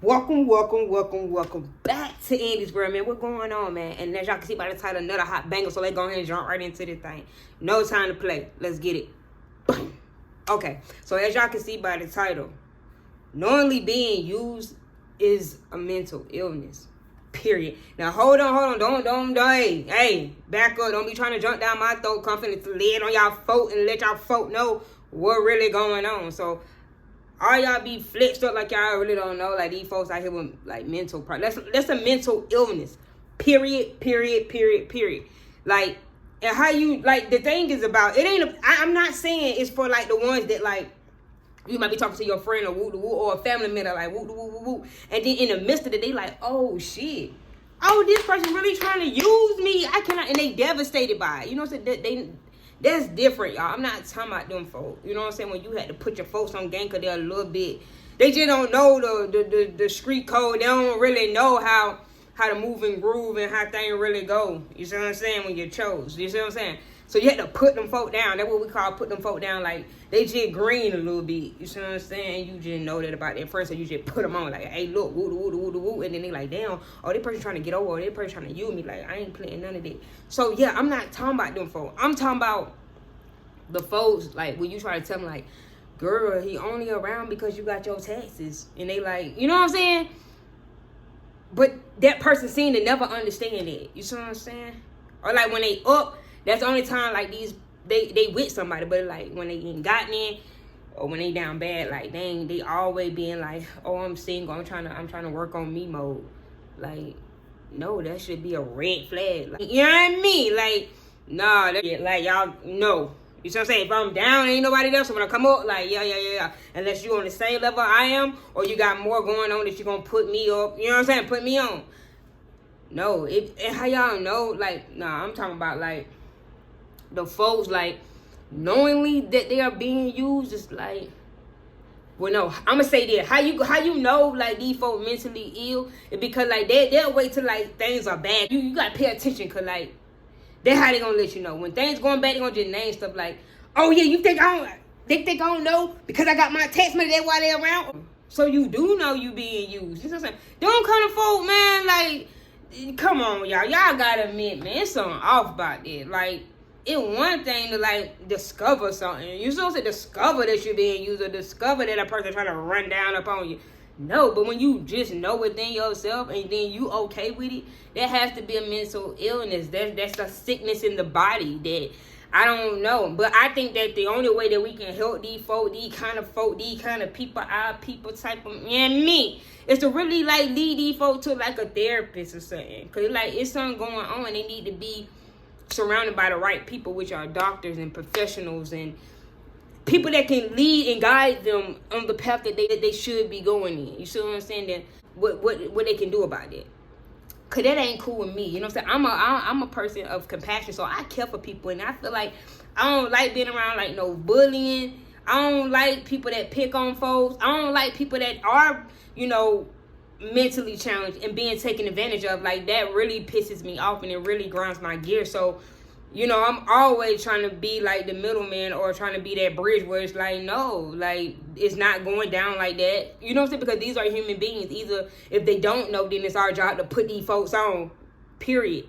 Welcome back to Andy's World, man. What's going on, man? And as y'all can see by the title, another hot banger. So let's go ahead and jump right into this thing. No time to play. Let's get it. Boom. Okay, so as y'all can see by the title, knowingly being used is a mental illness. Period. Now hold on. Don't, hey, back up. Don't be trying to jump down my throat. Confident to lay it on y'all folk and let y'all folk know what really going on. So all y'all be flexed up like y'all really don't know. Like these folks out here with like mental problems. That's a mental illness. Period. Like, and how you like the thing is about it ain't. I'm not saying it's for like the ones that like you might be talking to your friend or woo or a family member like woo, and then in the midst of it they like, oh shit, oh this person really trying to use me. I cannot, and they devastated by it. You know what I'm saying? That's different, y'all. I'm not talking about them folks. You know what I'm saying? When you had to put your folks on game because they're a little bit, they just don't know the street code. They don't really know how to move and groove and how things really go. You see what I'm saying? When you chose. You see what I'm saying? So you had to put them folk down. That's what we call put them folk down. Like, they just green a little bit. You see what I'm saying? You just know that about that first, so you just put them on. Like, hey, look, woo. And then they like, damn, oh, this person trying to get over, or this person trying to use me. Like, I ain't playing none of that. So, yeah, I'm not talking about them folks. I'm talking about the folks, like, when you try to tell them, like, girl, he only around because you got your taxes. And they like, you know what I'm saying? But that person seem to never understand it. You see what I'm saying? Or, like, when they up, that's the only time, like, they with somebody. But, like, when they ain't gotten in, or when they down bad, like, they always being like, oh, I'm single, I'm trying to work on me mode. Like, no, that should be a red flag. Like, you know what I mean? Like, nah, like, y'all, no. You see what I'm saying? If I'm down, ain't nobody there. So when I come up, like, yeah. Unless you on the same level I am, or you got more going on that you gonna put me up. You know what I'm saying? Put me on. No, and how y'all know? Like, nah, I'm talking about, like, the folks, like, knowingly that they are being used. Is like, well, no, I'm gonna say that. How you know, like, these folks mentally ill? It's because, like, they'll wait till, like, things are bad. You gotta pay attention, cause, like, that's how they gonna let you know. When things going bad, they gonna just name stuff like, oh yeah, you think I don't, they think I don't know because I got my text money, that's why they around. So you do know you being used. You know what I'm saying? Them kind of folk, man, like, come on, y'all gotta admit, man, it's something off about that. Like, it's one thing to, like, discover something. You supposed to discover that you're being used, or discover that a person trying to run down upon you. No, but when you just know within yourself and then you okay with it, that has to be a mental illness. That's a sickness in the body that I don't know. But I think that the only way that we can help these kind of people, our people type of, me, is to really, like, lead these folk to, like, a therapist or something. Because, like, it's something going on and they need to be surrounded by the right people, which are doctors and professionals and people that can lead and guide them on the path that they should be going in. You see what I'm saying? Then what they can do about that? Cause that ain't cool with me. You know what I'm saying? I'm a person of compassion, so I care for people, and I feel like I don't like being around, like, no bullying. I don't like people that pick on folks. I don't like people that are, you know, mentally challenged and being taken advantage of. Like, that really pisses me off and it really grinds my gears. So, you know, I'm always trying to be like the middleman or trying to be that bridge where it's like, no, like, it's not going down like that. You know what I'm saying? Because these are human beings. Either if they don't know, then it's our job to put these folks on, period.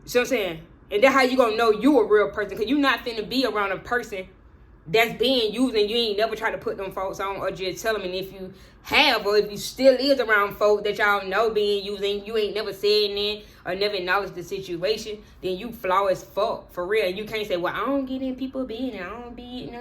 See what I'm saying? And that's how you gonna know you a real person, because you're not finna be around a person that's being used and you ain't never try to put them folks on or just tell them. And if you have, or if you still is around folks that y'all know being used and you ain't never said anything or never acknowledged the situation, then you flaw as fuck, for real. You can't say, well, I don't get in people being, I don't be,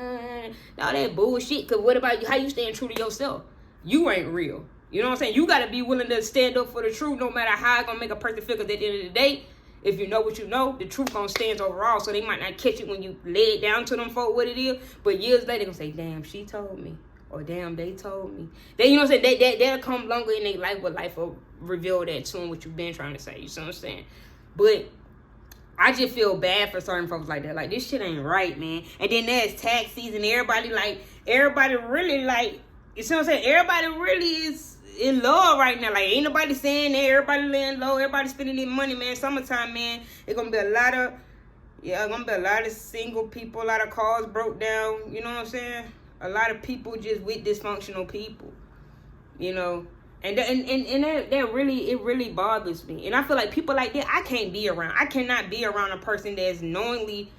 all that bullshit. Because what about you? How you staying true to yourself? You ain't real. You know what I'm saying? You got to be willing to stand up for the truth, no matter how it's going to make a person feel. Because at the end of the day, if you know what you know, the truth gonna stand overall. So they might not catch it when you lay it down to them folk what it is. But years later, they gonna say, damn, she told me. Or damn, they told me. They, you know what I'm saying? They'll come longer in their life, but life will reveal that to them, what you've been trying to say. You see what I'm saying? But I just feel bad for certain folks like that. Like, this shit ain't right, man. And then there's tax season. Everybody really, like, you see what I'm saying? Everybody really is in love right now. Like, ain't nobody saying that. Everybody laying low. Everybody spending their money, man. Summertime, man. It's gonna be a lot of single people. A lot of cars broke down. You know what I'm saying? A lot of people just with dysfunctional people. You know, And that really, it really bothers me. And I feel like people like that, I can't be around. I cannot be around a person that's knowingly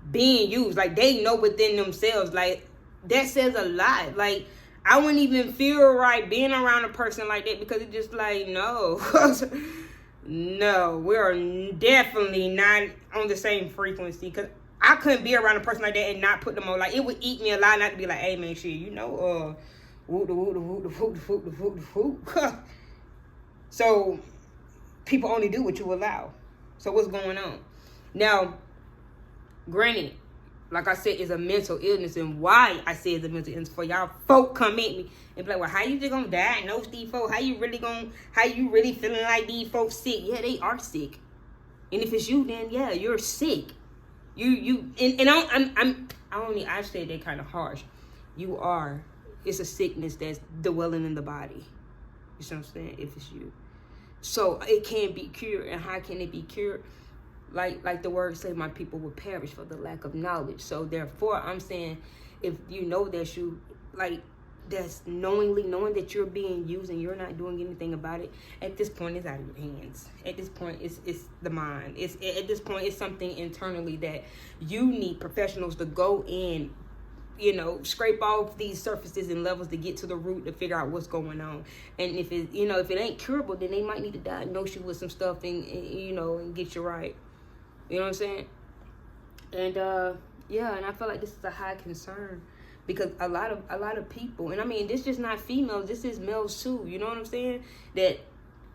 being used. Like, they know within themselves. Like, that says a lot. Like, I wouldn't even feel right being around a person like that, because it's just like, no. No, we are definitely not on the same frequency. Because I couldn't be around a person like that and not put them on. Like, it would eat me alive not to be like, hey, man, shit, you know, so people only do what you allow. So what's going on? Now, granted, like I said, it's a mental illness, and why I say it's a mental illness, for y'all folk come at me and be like, well, how you just gonna diagnose these folks? How you really feeling like these folks sick? Yeah, they are sick. And if it's you, then yeah, you're sick. I said that kind of harsh. You are. It's a sickness that's dwelling in the body. You see what I'm saying? If it's you. So it can't be cured. And how can it be cured? Like the word say, my people will perish for the lack of knowledge. So therefore, I'm saying, if you know that you, like, that's knowing that you're being used and you're not doing anything about it, at this point, it's out of your hands. At this point, it's the mind. At this point, it's something internally that you need professionals to go in, scrape off these surfaces and levels to get to the root, to figure out what's going on. And if it ain't curable, then they might need to diagnose you with some stuff and get you right. You know what I'm saying? And and I feel like this is a high concern, because a lot of people, and I mean, this just not females, this is males too. You know what I'm saying? That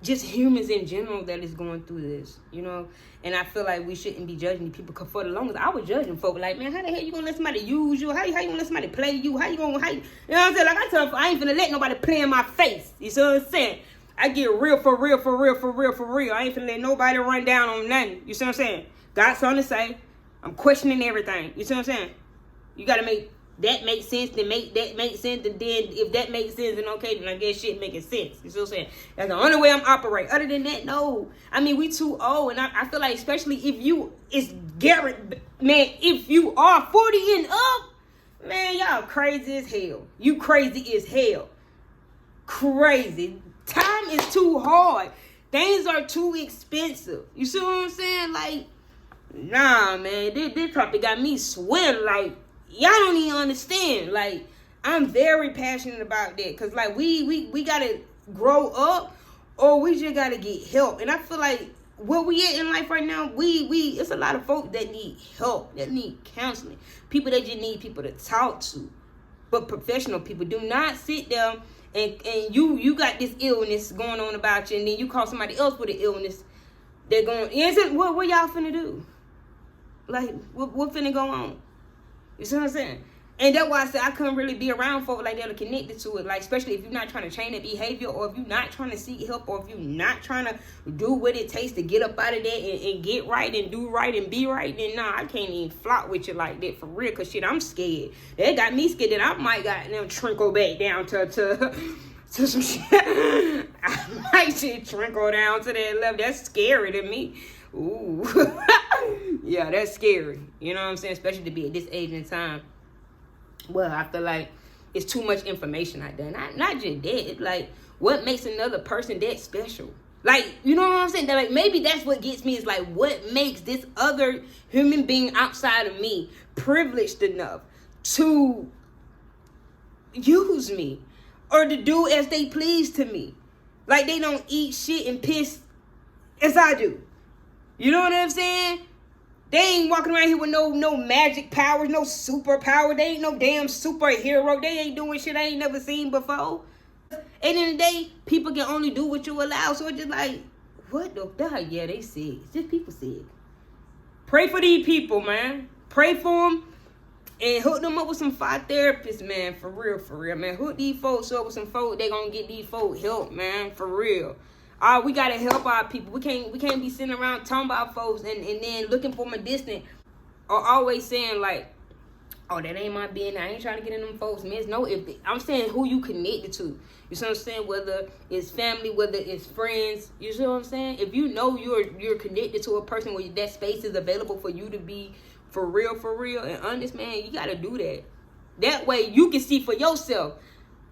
just humans in general that is going through this, And I feel like we shouldn't be judging people, because for the longest I was judging folk like, man, how the hell you gonna let somebody use you? How you gonna let somebody play you? You know what I'm saying? Like I tell them, I ain't finna let nobody play in my face. You see what I'm saying? I get real for real. I ain't finna let nobody run down on nothing. You see what I'm saying? Got something to say. I'm questioning everything. You see what I'm saying? You gotta make that make sense, then make that make sense, and then if that makes sense, then okay, then I guess shit making sense. You see what I'm saying? That's the only way I'm operating. Other than that, no. I mean, we too old, and I feel like, especially it's Garrett, man, if you are 40 and up, man, y'all crazy as hell. You crazy as hell. Crazy. Time is too hard. Things are too expensive. You see what I'm saying? Like, nah, man, this topic got me sweating. Like, y'all don't even understand. Like, I'm very passionate about that, because like we gotta grow up, or we just gotta get help. And I feel like where we at in life right now, it's a lot of folks that need help, that need counseling, people that just need people to talk to. But professional people, do not sit there and you got this illness going on about you, and then you call somebody else with an illness. They're going, what y'all finna do? Like, what finna go on? You see what I'm saying? And that's why I said I couldn't really be around folk like that are connected to it. Like, especially if you're not trying to change that behavior, or if you're not trying to seek help, or if you're not trying to do what it takes to get up out of that and get right and do right and be right, then nah, I can't even flop with you like that for real. Because shit, I'm scared. That got me scared that I might got them trickle back down to some shit. I might shit trickle down to that level. That's scary to me. Ooh. Yeah, that's scary. You know what I'm saying? Especially to be at this age and time. Well, I feel like it's too much information out there. Not just that. It's like, what makes another person that special? Like, you know what I'm saying? That, like, maybe that's what gets me, is like, what makes this other human being outside of me privileged enough to use me, or to do as they please to me? Like, they don't eat shit and piss as I do. You know what I'm saying? They ain't walking around here with no magic powers, no superpower. They ain't no damn superhero. They ain't doing shit I ain't never seen before. At the end of the day, people can only do what you allow. So it's just like, what the hell? Yeah, they sick. It's just people sick. Pray for these people, man. Pray for them. And hook them up with some fire therapists, man. For real, man. Hook these folks up with some folks. They gonna get these folks help, man. For real. We gotta help our people. We can't be sitting around talking about folks and then looking for them distant, or always saying like, oh, that ain't my business. I ain't trying to get in them folks' midst. No, I'm saying who you connected to. You see what I'm saying? Whether it's family, whether it's friends. You see what I'm saying? If you know you're connected to a person where that space is available for you to be for real and honest, man, you gotta do that. That way you can see for yourself.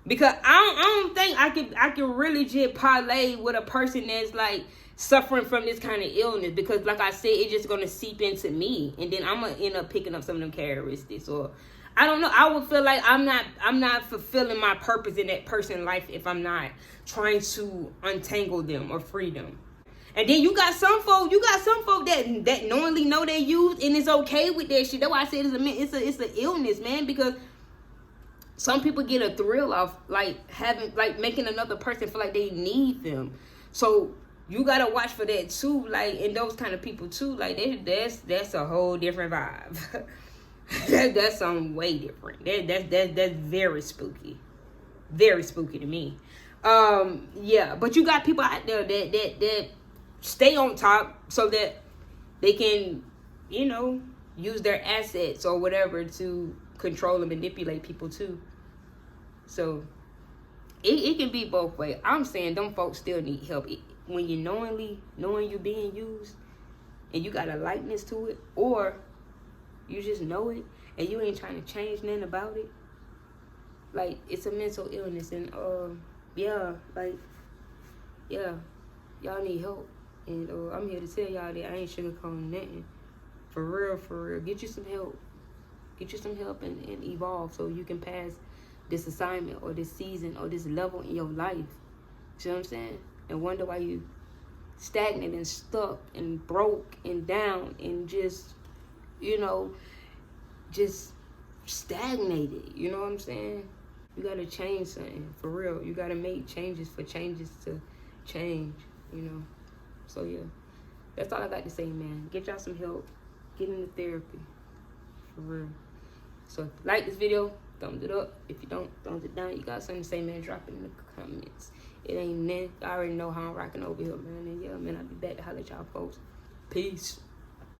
Because I don't think I can really just parlay with a person that's like suffering from this kind of illness, because like I said, it's just gonna seep into me, and then I'm gonna end up picking up some of them characteristics. Or I don't know, I would feel like I'm not fulfilling my purpose in that person's life if I'm not trying to untangle them or free them. And then you got some folk that knowingly know they use and is okay with that shit. That's why I said it's an illness, man, because some people get a thrill off like making another person feel like they need them. So you gotta watch for that too, like, and those kind of people too. Like that's a whole different vibe. That's something way different. That's very spooky to me. Yeah, but you got people out there that stay on top so that they can, use their assets or whatever to control and manipulate people too. So it can be both ways. I'm saying them folks still need help. When you knowing you're being used and you got a likeness to it, or you just know it and you ain't trying to change nothing about it, like, it's a mental illness. And y'all need help. And I'm here to tell y'all that I ain't sugarcoating nothing. For real. Get you some help. And evolve so you can pass this assignment or this season or this level in your life. See what I'm saying? And wonder why you stagnant and stuck and broke and down and just stagnated. You know what I'm saying? You gotta change something, for real. You gotta make changes for changes to change, So yeah, that's all I got to say, man. Get y'all some help. Get into therapy, for real. So if you like this video, thumbs it up. If you don't, thumbs it down. You got something to say, man, drop it in the comments. It ain't nothing. I already know how I'm rocking over here, man. And yeah, man, I'll be back to holler at y'all folks. Peace.